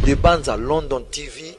de Banza London TV.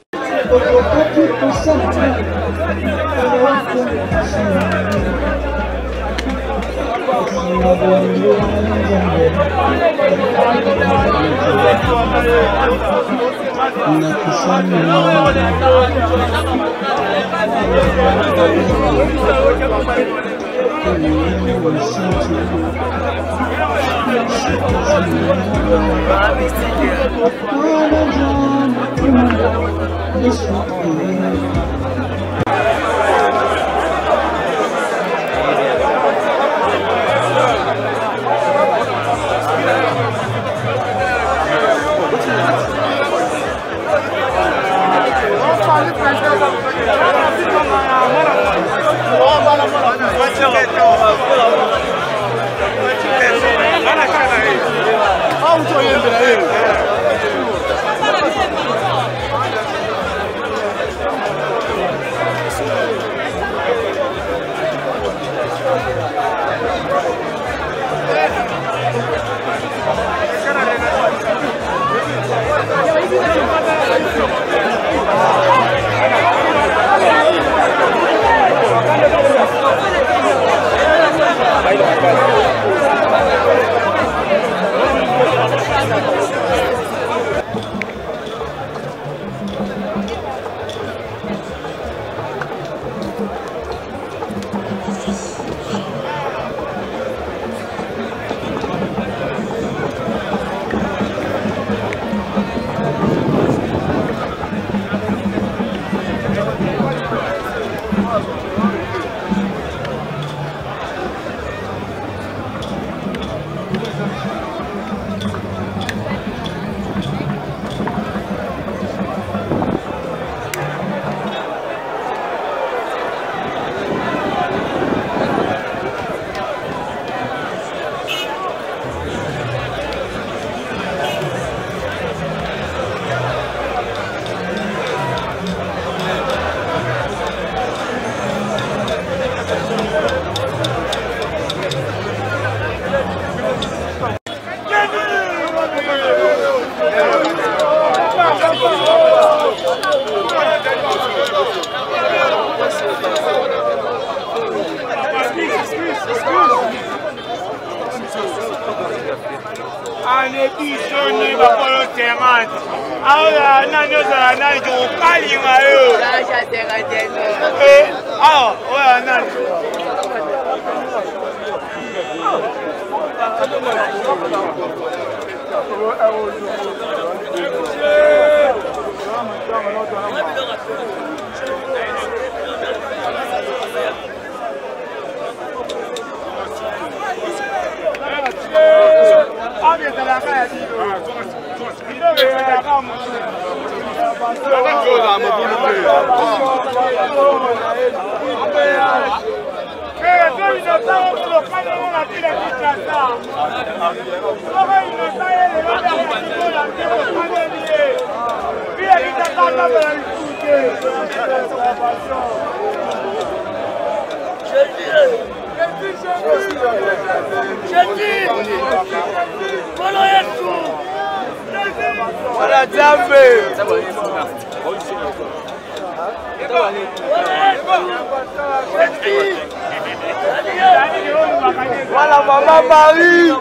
Voilà maman Marie.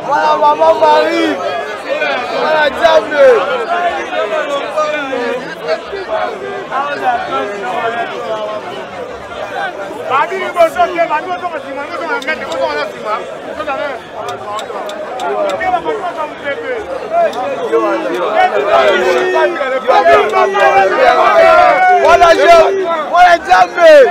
Voilà maman Marie. Voilà Diable. Voilà Diable. Voilà Diable.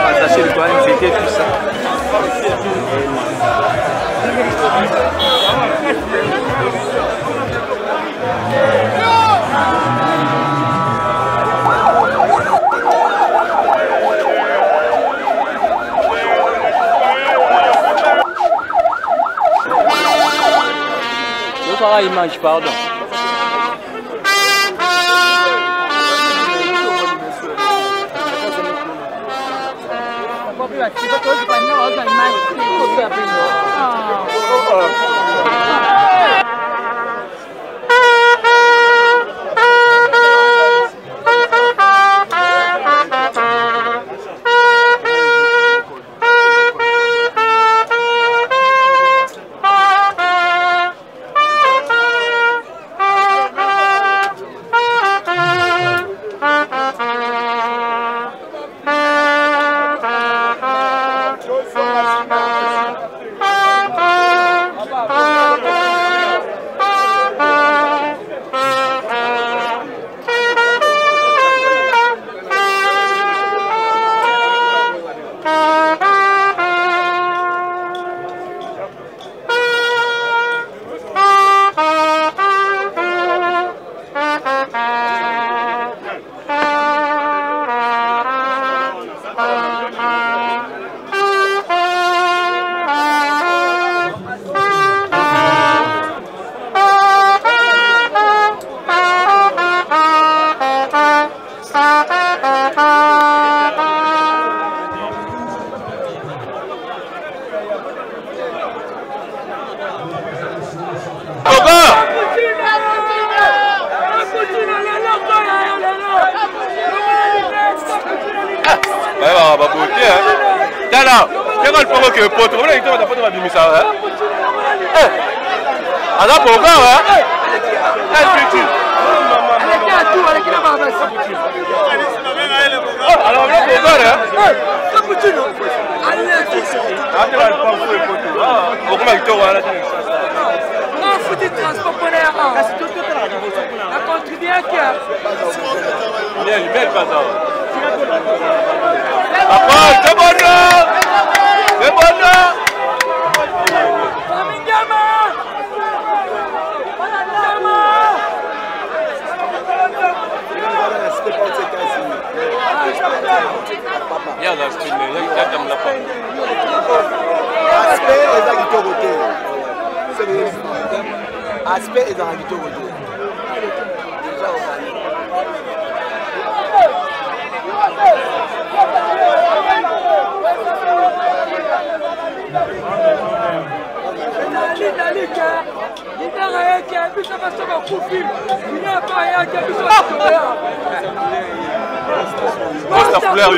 Attacher le doigt, infecter tout ça. Eu falar a imagem, pardon. Chỉ có tôi phải nhau ở gần mai không được bình là. Tu vas le prendre que pote. On va dire que tu vas bien ça. Alors pourquoi hein? Alors là pourquoi hein? Aspect est dans la guitare. Déjà au Costa Fleur,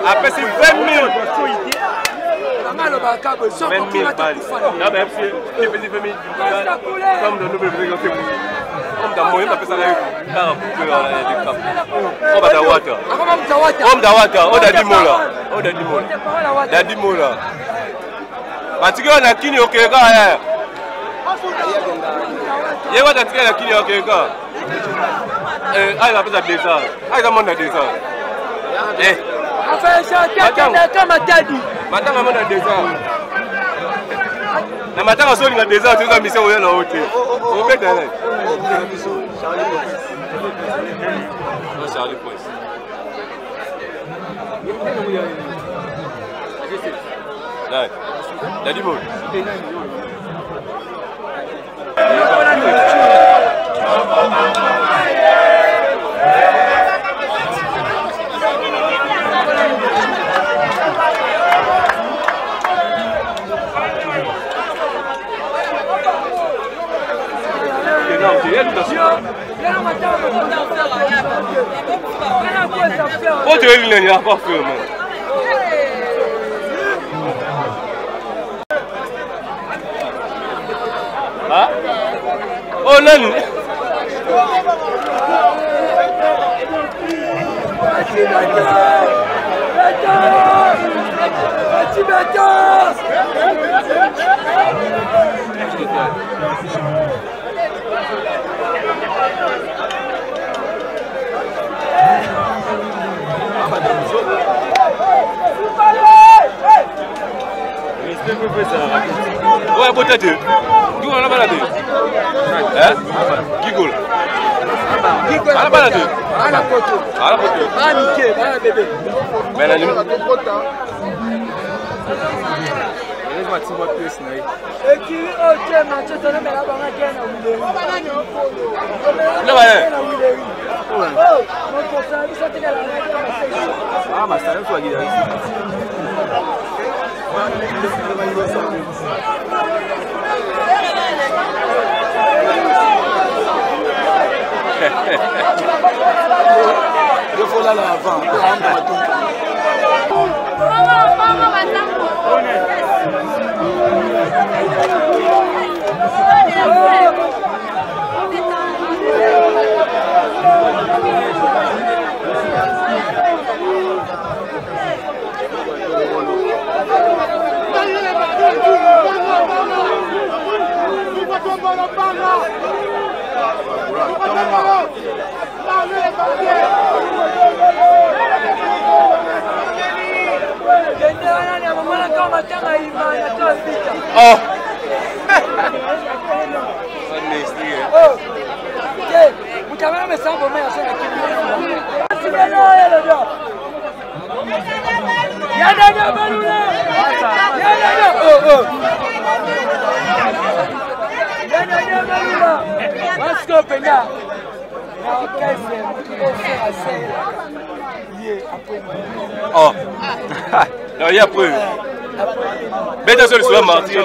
après c'est 20 000. 20 000 balles. Non, mais c'est 20 000 comme de nous, comme dans moyen, on appelle ça on va d'Awata. On d'Awata, on a 10 mots là. On a 10 mots là. On a 10 mots là. Parce qu'on a qui n'y a aucun gars. Il y a des gens qui n'y a aucun gars. Ah, il a fait ça déjà. Ah, il a demandé déjà. Maintenant, on a des ans. Na matanga so linga des ans, tu as mis ça au na hôtel. On met dans là. Charlie Point. Là. Là du monde. Oh, tu es il n'y a pas fait. Ah? Oh, non! Ouais, peut-être. Gigol, on a baladé. Hein? Gigol. On a baladé. À la photo. À la photo. À Mickey, à la bébé. Mais la limite. Ah, mas ça soit guidé. Il faut là avant. Oh! Oh! Il y a peu. Mais dans ce soir, Martin,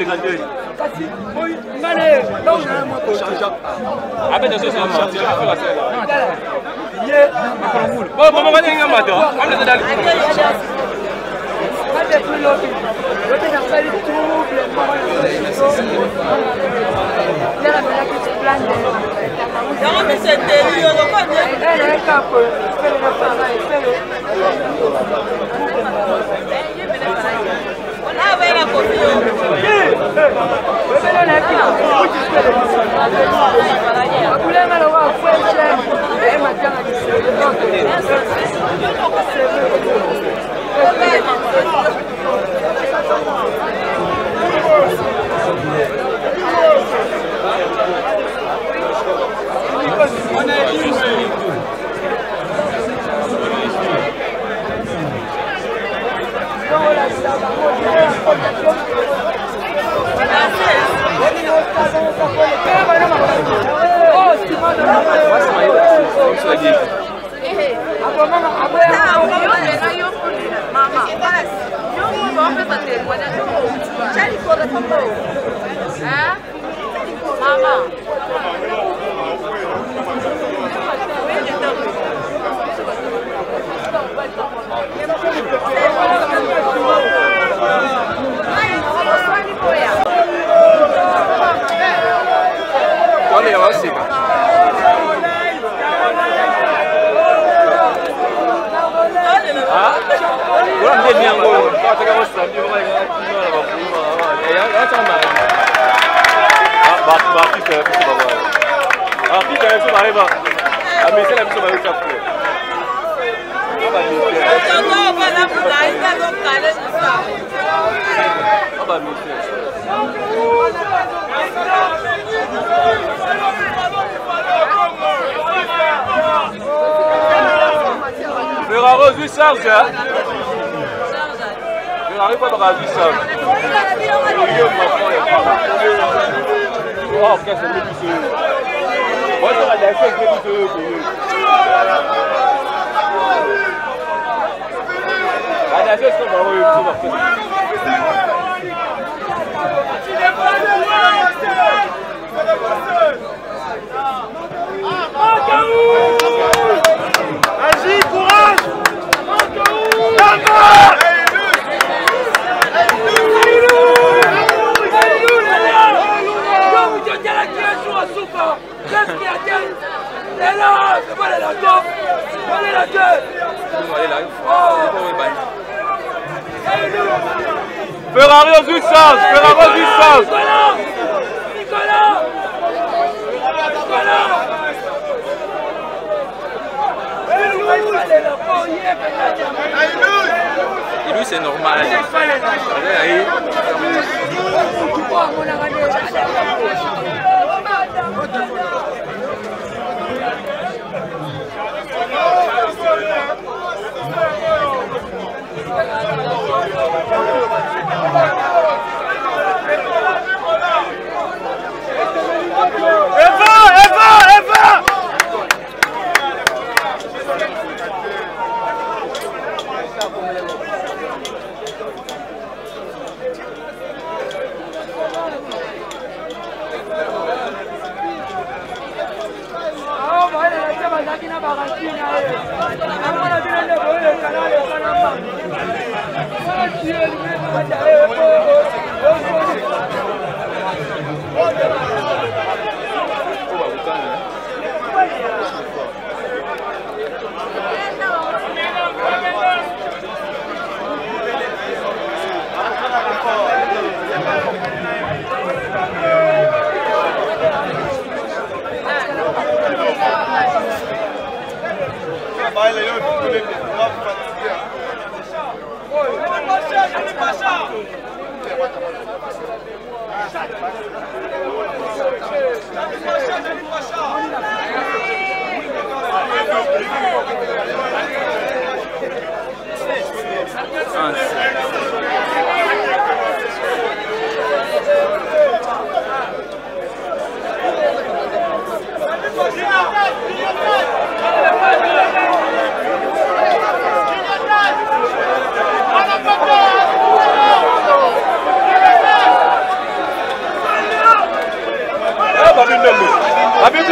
Ferraro, je charge. Ferrari, pas de ravi, ça. Oh, qu'est-ce que c'est que ça? Moi, je vais aller faire quelque chose. Allez, c'est ce qu'on va voir. Agis, courage! Ferrari aux puissances, Ferrari aux puissances. Et lui c'est normal.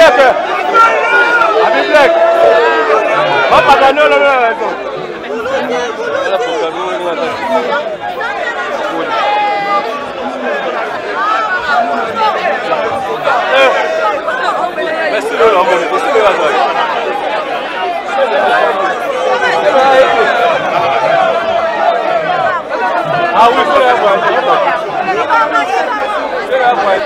Black. Habib Black. Papa Gano là. Merci de l'envoyer. Ah oui, c'est la voix. C'est la voix.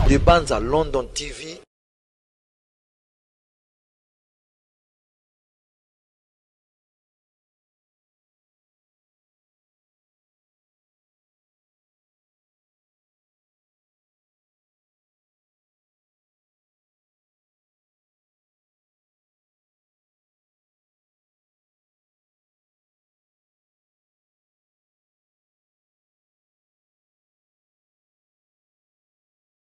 de Banza London TV.